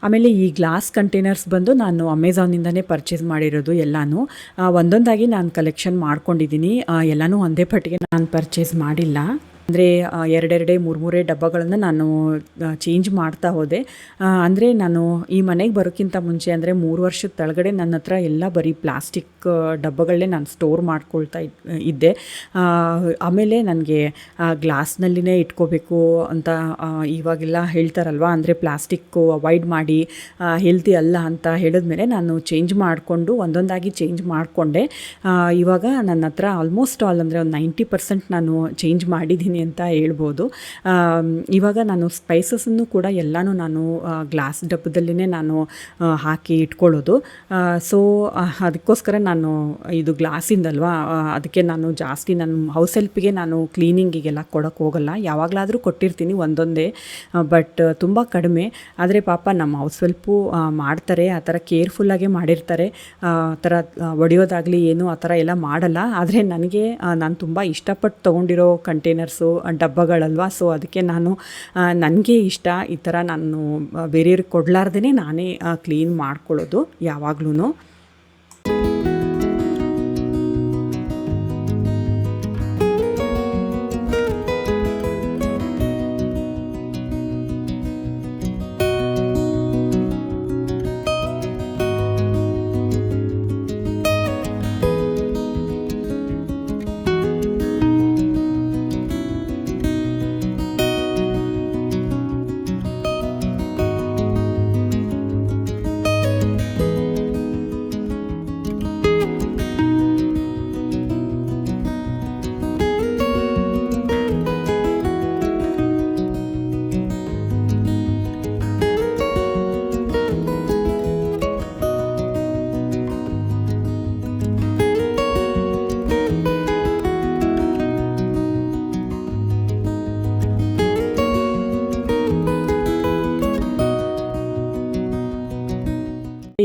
ಆಮೇಲೆ ಈ ಗ್ಲಾಸ್ ಕಂಟೈನರ್ಸ್ ಬಂದು ನಾನು ಅಮೆಝಾನಿಂದನೇ ಪರ್ಚೇಸ್ ಮಾಡಿರೋದು ಎಲ್ಲನೂ. ಒಂದೊಂದಾಗಿ ನಾನು ಕಲೆಕ್ಷನ್ ಮಾಡ್ಕೊಂಡಿದ್ದೀನಿ, ಎಲ್ಲನೂ ಒಂದೇ ಪಟ್ಟಿಗೆ ನಾನು ಪರ್ಚೇಸ್ ಮಾಡಿಲ್ಲ. ಅಂದರೆ 2 3 ಡಬ್ಬಗಳನ್ನು ನಾನು ಚೇಂಜ್ ಮಾಡ್ತಾ ಹೋದೆ. ಅಂದರೆ ನಾನು ಈ ಮನೆಗೆ ಬರೋಕ್ಕಿಂತ ಮುಂಚೆ ಅಂದರೆ 3 ವರ್ಷದ ಕೆಳಗಡೆ ನನ್ನ ಹತ್ರ ಎಲ್ಲ ಬರೀ ಪ್ಲಾಸ್ಟಿಕ್ ಡಬ್ಬಗಳನ್ನೇ ನಾನು ಸ್ಟೋರ್ ಮಾಡ್ಕೊಳ್ತಾ ಇದ್ದೆ. ಆಮೇಲೆ ನನಗೆ ಗ್ಲಾಸ್ನಲ್ಲಿನೇ ಇಟ್ಕೋಬೇಕು ಅಂತ ಇವಾಗೆಲ್ಲ ಹೇಳ್ತಾರಲ್ವ, ಅಂದರೆ ಪ್ಲಾಸ್ಟಿಕ್ಕು ಅವಾಯ್ಡ್ ಮಾಡಿ ಹೆಲ್ತಿ ಅಲ್ಲ ಅಂತ ಹೇಳಿದ್ಮೇಲೆ ನಾನು ಚೇಂಜ್ ಮಾಡಿಕೊಂಡು ಒಂದೊಂದಾಗಿ ಚೇಂಜ್ ಮಾಡಿಕೊಂಡೆ. ಇವಾಗ ನನ್ನ ಹತ್ರ ಆಲ್ಮೋಸ್ಟ್ ಆಲ್ ಅಂದರೆ ಒಂದು 90% ನಾನು ಚೇಂಜ್ ಮಾಡಿದ್ದೀನಿ ಅಂತ ಹೇಳ್ಬೋದು. ಇವಾಗ ನಾನು ಸ್ಪೈಸಸನ್ನು ಕೂಡ ಎಲ್ಲನೂ ನಾನು ಗ್ಲಾಸ್ ಡಬ್ಬದಲ್ಲಿನೇ ನಾನು ಹಾಕಿ ಇಟ್ಕೊಳ್ಳೋದು. ಸೊ ಅದಕ್ಕೋಸ್ಕರ ನಾನು ಇದು ಗ್ಲಾಸಿಂದಲ್ವಾ, ಅದಕ್ಕೆ ನಾನು ಜಾಸ್ತಿ ನನ್ನ ಹೌಸ್ ಹೆಲ್ಪಿಗೆ ನಾನು ಕ್ಲೀನಿಂಗಿಗೆಲ್ಲ ಕೊಡೋಕ್ಕೆ ಹೋಗಲ್ಲ. ಯಾವಾಗಲಾದರೂ ಕೊಟ್ಟಿರ್ತೀನಿ ಒಂದೊಂದೇ, ಬಟ್ ತುಂಬ ಕಡಿಮೆ. ಆದರೆ ಪಾಪ ನಮ್ಮ ಹೌಸ್ ಹೆಲ್ಪು ಮಾಡ್ತಾರೆ, ಆ ಥರ ಕೇರ್ಫುಲ್ಲಾಗೆ ಮಾಡಿರ್ತಾರೆ, ಆ ಥರ ಒಡೆಯೋದಾಗಲಿ ಏನು ಆ ಥರ ಎಲ್ಲ ಮಾಡಲ್ಲ. ಆದರೆ ನನಗೆ ನಾನು ತುಂಬ ಇಷ್ಟಪಟ್ಟು ತೊಗೊಂಡಿರೋ ಕಂಟೈನರ್ಸು ಡಬ್ಬಗಳಲ್ವ, ಸೊ ಅದಕ್ಕೆ ನಾನು ನನಗೆ ಇಷ್ಟ ಈ ಥರ ನಾನು ಬೇರೆಯವ್ರಿಗೆ ಕೊಡಲಾರ್ದೇ ನಾನೇ ಕ್ಲೀನ್ ಮಾಡ್ಕೊಳ್ಳೋದು ಯಾವಾಗ್ಲೂ.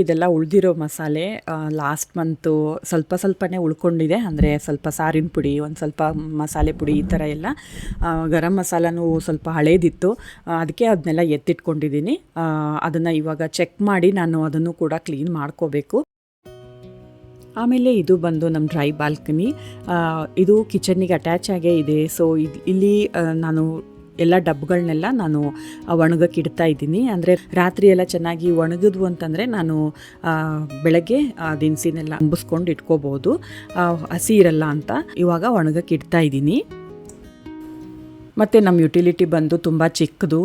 ಇದೆಲ್ಲ ಉಳಿದಿರೋ ಮಸಾಲೆ ಲಾಸ್ಟ್ ಮಂತು ಸ್ವಲ್ಪನೇ ಉಳ್ಕೊಂಡಿದೆ. ಅಂದರೆ ಸ್ವಲ್ಪ ಸಾರಿನ ಪುಡಿ, ಒಂದು ಸ್ವಲ್ಪ ಮಸಾಲೆ ಪುಡಿ, ಈ ಥರ ಎಲ್ಲ. ಗರಂ ಮಸಾಲನೂ ಸ್ವಲ್ಪ ಹಳೇದಿತ್ತು, ಅದಕ್ಕೆ ಅದನ್ನೆಲ್ಲ ಎತ್ತಿಟ್ಕೊಂಡಿದ್ದೀನಿ. ಅದನ್ನು ಇವಾಗ ಚೆಕ್ ಮಾಡಿ ನಾನು ಅದನ್ನು ಕೂಡ ಕ್ಲೀನ್ ಮಾಡ್ಕೋಬೇಕು. ಆಮೇಲೆ ಇದು ಬಂದು ನಮ್ಮ ಡ್ರೈ ಬಾಲ್ಕನಿ. ಇದು ಕಿಚನ್ನಿಗೆ ಅಟ್ಯಾಚ್ ಆಗೇ ಇದೆ. ಸೊ ಇಲ್ಲಿ ನಾನು ಎಲ್ಲ ಡಬ್ಬಗಳನ್ನೆಲ್ಲ ನಾನು ಒಣಗಕ್ಕೆ ಇಡ್ತಾ ಇದ್ದೀನಿ. ಅಂದರೆ ರಾತ್ರಿ ಎಲ್ಲ ಚೆನ್ನಾಗಿ ಒಣಗಿದ್ವು ಅಂತಂದರೆ ನಾನು ಬೆಳಗ್ಗೆ ದಿನಸಿನೆಲ್ಲ ಅಂಬಿಸ್ಕೊಂಡು ಇಟ್ಕೋಬೋದು, ಹಸಿ ಇರಲ್ಲ ಅಂತ. ಇವಾಗ ಒಣಗಕ್ಕೆ ಇಡ್ತಾ ಇದ್ದೀನಿ. ಮತ್ತು ನಮ್ಮ ಯುಟಿಲಿಟಿ ಬಂದು ತುಂಬ ಚಿಕ್ಕದು.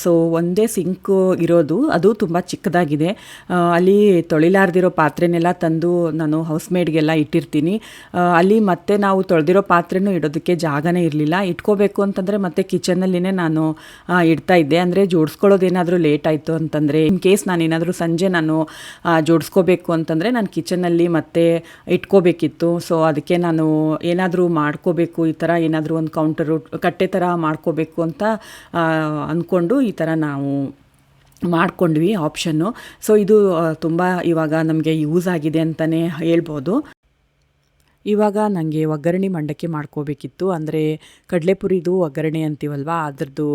ಸೊ ಒಂದೇ ಸಿಂಕು ಇರೋದು, ಅದು ತುಂಬ ಚಿಕ್ಕದಾಗಿದೆ. ಅಲ್ಲಿ ತೊಳಿಲಾರ್ದಿರೋ ಪಾತ್ರೆನೆಲ್ಲ ತಂದು ನಾನು ಹೌಸ್ ಮೇಡ್ಗೆಲ್ಲ ಇಟ್ಟಿರ್ತೀನಿ. ಅಲ್ಲಿ ಮತ್ತೆ ನಾವು ತೊಳೆದಿರೋ ಪಾತ್ರೆನೂ ಇಡೋದಕ್ಕೆ ಜಾಗನೇ ಇರಲಿಲ್ಲ. ಇಟ್ಕೋಬೇಕು ಅಂತಂದರೆ ಮತ್ತೆ ಕಿಚನ್ನಲ್ಲಿನೇ ನಾನು ಇಡ್ತಾಯಿದ್ದೆ. ಅಂದರೆ ಜೋಡಿಸ್ಕೊಳ್ಳೋದೇನಾದರೂ ಲೇಟ್ ಆಯಿತು ಅಂತಂದರೆ, ಇನ್ ಕೇಸ್ ನಾನೇನಾದರೂ ಸಂಜೆ ನಾನು ಜೋಡಿಸ್ಕೋಬೇಕು ಅಂತಂದರೆ ನಾನು ಕಿಚನ್ನಲ್ಲಿ ಮತ್ತೆ ಇಟ್ಕೋಬೇಕಿತ್ತು. ಸೊ ಅದಕ್ಕೆ ನಾನು ಏನಾದರೂ ಮಾಡ್ಕೋಬೇಕು, ಈ ಥರ ಏನಾದರೂ ಒಂದು ಕೌಂಟರು ಕಟ್ಟೆ ಥರ ಮಾಡ್ಕೋಬೇಕು ಅಂತ ಅಂದ್ಕೊಂಡು ಈ ಥರ ನಾವು ಮಾಡ್ಕೊಂಡ್ವಿ ಆಪ್ಷನ್ನು. ಸೊ ಇದು ತುಂಬ ಇವಾಗ ನಮಗೆ ಯೂಸ್ ಆಗಿದೆ ಅಂತಲೇ ಹೇಳ್ಬೋದು. ಇವಾಗ ನನಗೆ ಒಗ್ಗರಣೆ ಮಂಡಕ್ಕಿ ಮಾಡ್ಕೋಬೇಕಿತ್ತು. ಅಂದರೆ ಕಡಲೆಪುರಿದು ಒಗ್ಗರಣೆ ಅಂತೀವಲ್ವ, ಅದರದ್ದು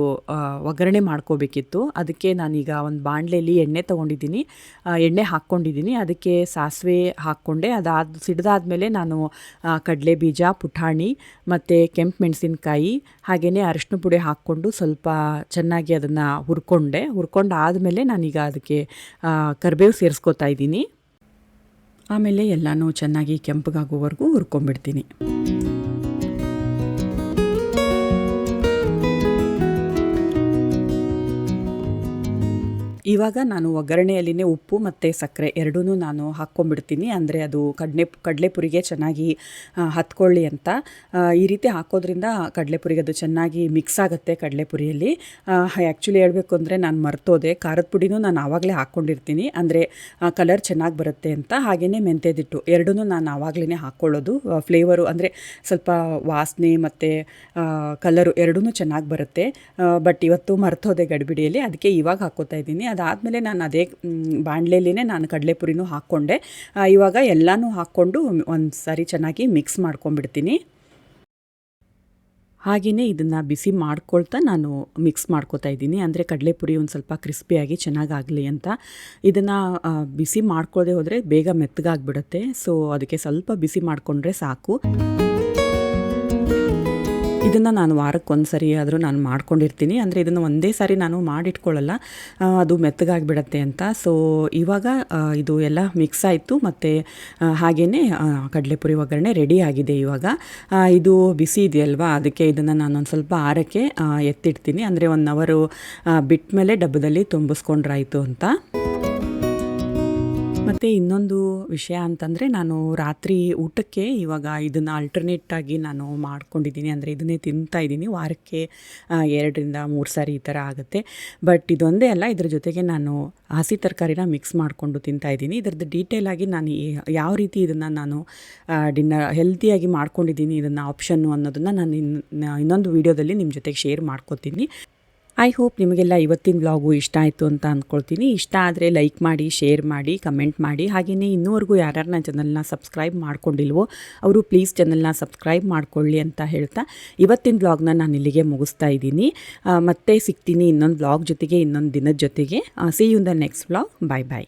ಒಗ್ಗರಣೆ ಮಾಡ್ಕೋಬೇಕಿತ್ತು. ಅದಕ್ಕೆ ನಾನೀಗ ಒಂದು ಬಾಣಲೆಯಲ್ಲಿ ಎಣ್ಣೆ ತೊಗೊಂಡಿದ್ದೀನಿ, ಎಣ್ಣೆ ಹಾಕ್ಕೊಂಡಿದ್ದೀನಿ. ಅದಕ್ಕೆ ಸಾಸಿವೆ ಹಾಕ್ಕೊಂಡೆ. ಸಿಡ್ದಾದ್ಮೇಲೆ ನಾನು ಕಡಲೆ ಬೀಜ, ಪುಟಾಣಿ ಮತ್ತು ಕೆಂಪು ಮೆಣಸಿನ್ಕಾಯಿ ಹಾಗೆಯೇ ಅರಿಶಿನ ಪುಡಿ ಹಾಕ್ಕೊಂಡು ಸ್ವಲ್ಪ ಚೆನ್ನಾಗಿ ಅದನ್ನು ಹುರ್ಕೊಂಡಾದಮೇಲೆ ನಾನೀಗ ಅದಕ್ಕೆ ಕರಿಬೇವು ಸೇರಿಸ್ಕೊತಾ ಇದ್ದೀನಿ. ಆಮೇಲೆ ಎಲ್ಲನೂ ಚೆನ್ನಾಗಿ ಕೆಂಪಗಾಗೋವರೆಗೂ ಹುರ್ಕೊಂಡ್ಬಿಡ್ತೀನಿ. ಇವಾಗ ನಾನು ಒಗ್ಗರಣೆಯಲ್ಲಿನೇ ಉಪ್ಪು ಮತ್ತು ಸಕ್ಕರೆ ಎರಡೂ ನಾನು ಹಾಕ್ಕೊಂಡ್ಬಿಡ್ತೀನಿ. ಅಂದರೆ ಅದು ಕಡಲೆಪುರಿಗೆ ಚೆನ್ನಾಗಿ ಹತ್ಕೊಳ್ಳಿ ಅಂತ. ಈ ರೀತಿ ಹಾಕೋದ್ರಿಂದ ಕಡಲೆಪುರಿಗೆ ಅದು ಚೆನ್ನಾಗಿ ಮಿಕ್ಸ್ ಆಗುತ್ತೆ ಕಡಲೆಪುರಿಯಲ್ಲಿ. ಆ್ಯಕ್ಚುಲಿ ಹೇಳಬೇಕು ಅಂದರೆ ನಾನು ಮರ್ತೋದೆ, ಖಾರದ ಪುಡಿನೂ ನಾನು ಆವಾಗಲೇ ಹಾಕ್ಕೊಂಡಿರ್ತೀನಿ, ಅಂದರೆ ಕಲರ್ ಚೆನ್ನಾಗಿ ಬರುತ್ತೆ ಅಂತ. ಹಾಗೆಯೇ ಮೆಂತ್ಯದಿಟ್ಟು ಎರಡೂ ನಾನು ಆವಾಗಲೇ ಹಾಕ್ಕೊಳ್ಳೋದು. ಫ್ಲೇವರು ಅಂದರೆ ಸ್ವಲ್ಪ ವಾಸನೆ ಮತ್ತು ಕಲರು ಎರಡೂ ಚೆನ್ನಾಗಿ ಬರುತ್ತೆ. ಬಟ್ ಇವತ್ತು ಮರ್ತೋದೆ ಗಡಿಬಿಡಿಯಲ್ಲಿ, ಅದಕ್ಕೆ ಇವಾಗ ಹಾಕ್ಕೋತಾ ಇದ್ದೀನಿ. ಅದಾದಮೇಲೆ ನಾನು ಅದೇ ಬಾಣಲೆಯಲ್ಲಿನೇ ನಾನು ಕಡಲೆಪುರಿನೂ ಹಾಕ್ಕೊಂಡೆ. ಇವಾಗ ಎಲ್ಲನೂ ಹಾಕ್ಕೊಂಡು ಒಂದು ಸಾರಿ ಚೆನ್ನಾಗಿ ಮಿಕ್ಸ್ ಮಾಡ್ಕೊಂಡ್ಬಿಡ್ತೀನಿ. ಹಾಗೆಯೇ ಇದನ್ನು ಬಿಸಿ ಮಾಡ್ಕೊಳ್ತಾ ನಾನು ಮಿಕ್ಸ್ ಮಾಡ್ಕೊತಾ ಇದ್ದೀನಿ. ಅಂದರೆ ಕಡಲೆಪುರಿ ಒಂದು ಸ್ವಲ್ಪ ಕ್ರಿಸ್ಪಿಯಾಗಿ ಚೆನ್ನಾಗಾಗಲಿ ಅಂತ. ಇದನ್ನು ಬಿಸಿ ಮಾಡ್ಕೊಳ್ಳದೆ ಹೋದರೆ ಬೇಗ ಮೆತ್ತಗಾಗ್ಬಿಡುತ್ತೆ. ಸೊ ಅದಕ್ಕೆ ಸ್ವಲ್ಪ ಬಿಸಿ ಮಾಡಿಕೊಂಡ್ರೆ ಸಾಕು. ಇದನ್ನು ನಾನು ವಾರಕ್ಕೊಂದು ಸರಿ ಆದರೂ ನಾನು ಮಾಡ್ಕೊಂಡಿರ್ತೀನಿ. ಅಂದರೆ ಇದನ್ನು ಒಂದೇ ಸಾರಿ ನಾನು ಮಾಡಿಟ್ಕೊಳ್ಳಲ್ಲ, ಅದು ಮೆತ್ತಗಾಗಿಬಿಡತ್ತೆ ಅಂತ. ಸೊ ಇವಾಗ ಇದು ಎಲ್ಲ ಮಿಕ್ಸ್ ಆಯಿತು ಮತ್ತು ಹಾಗೆಯೇ ಕಡಲೆಪುರಿ ಒಗ್ಗರಣೆ ರೆಡಿ ಆಗಿದೆ. ಇವಾಗ ಇದು ಬಿಸಿ ಇದೆಯಲ್ವಾ, ಅದಕ್ಕೆ ಇದನ್ನು ನಾನೊಂದು ಸ್ವಲ್ಪ ಆರಕ್ಕೆ ಎತ್ತಿಡ್ತೀನಿ. ಅಂದರೆ 1 ಅವರು ಬಿಟ್ಟ ಮೇಲೆ ಡಬ್ಬದಲ್ಲಿ ತುಂಬಿಸ್ಕೊಂಡ್ರಾಯಿತು ಅಂತ. ಮತ್ತು ಇನ್ನೊಂದು ವಿಷಯ ಅಂತಂದರೆ, ನಾನು ರಾತ್ರಿ ಊಟಕ್ಕೆ ಇವಾಗ ಇದನ್ನು ಆಲ್ಟರ್ನೇಟಾಗಿ ನಾನು ಮಾಡ್ಕೊಂಡಿದ್ದೀನಿ. ಅಂದರೆ ಇದನ್ನೇ ತಿಂತಾಯಿದ್ದೀನಿ. ವಾರಕ್ಕೆ 2ರಿಂದ 3 ಸಾರಿ ಈ ಥರ ಆಗುತ್ತೆ. ಬಟ್ ಇದೊಂದೇ ಅಲ್ಲ, ಇದ್ರ ಜೊತೆಗೆ ನಾನು ಹಸಿ ತರಕಾರಿನ ಮಿಕ್ಸ್ ಮಾಡಿಕೊಂಡು ತಿಂತಾಯಿದ್ದೀನಿ. ಇದರದ್ದು ಡೀಟೇಲಾಗಿ ನಾನು ಯಾವ ರೀತಿ ಇದನ್ನು ನಾನು ಡಿನ್ನರ್ ಹೆಲ್ತಿಯಾಗಿ ಮಾಡ್ಕೊಂಡಿದ್ದೀನಿ, ಇದನ್ನು ಆಪ್ಷನ್ನು ಅನ್ನೋದನ್ನು ನಾನು ಇನ್ನೊಂದು ವೀಡಿಯೋದಲ್ಲಿ ನಿಮ್ಮ ಜೊತೆಗೆ ಶೇರ್ ಮಾಡ್ಕೊತೀನಿ. ಐ ಹೋಪ್ ನಿಮಗೆಲ್ಲ ಇವತ್ತಿನ ವ್ಲಾಗು ಇಷ್ಟ ಆಯಿತು ಅಂತ ಅಂದ್ಕೊಳ್ತೀನಿ. ಇಷ್ಟ ಆದರೆ ಲೈಕ್ ಮಾಡಿ, ಶೇರ್ ಮಾಡಿ, ಕಮೆಂಟ್ ಮಾಡಿ. ಹಾಗೆಯೇ ಇನ್ನೂವರೆಗೂ ಯಾರ್ಯಾರು ನನ್ನ ಚಾನಲ್ನ ಸಬ್ಸ್ಕ್ರೈಬ್ ಮಾಡ್ಕೊಂಡಿಲ್ವೋ ಅವರು ಪ್ಲೀಸ್ ಚಾನಲ್ನ ಸಬ್ಸ್ಕ್ರೈಬ್ ಮಾಡ್ಕೊಳ್ಳಿ ಅಂತ ಹೇಳ್ತಾ ಇವತ್ತಿನ ವ್ಲಾಗ್ನ ನಾನು ಇಲ್ಲಿಗೆ ಮುಗಿಸ್ತಾ ಇದ್ದೀನಿ. ಮತ್ತೆ ಸಿಗ್ತೀನಿ ಇನ್ನೊಂದು ವ್ಲಾಗ್ ಜೊತೆಗೆ, ಇನ್ನೊಂದು ದಿನದ ಜೊತೆಗೆ. See you in the next vlog. Bye bye.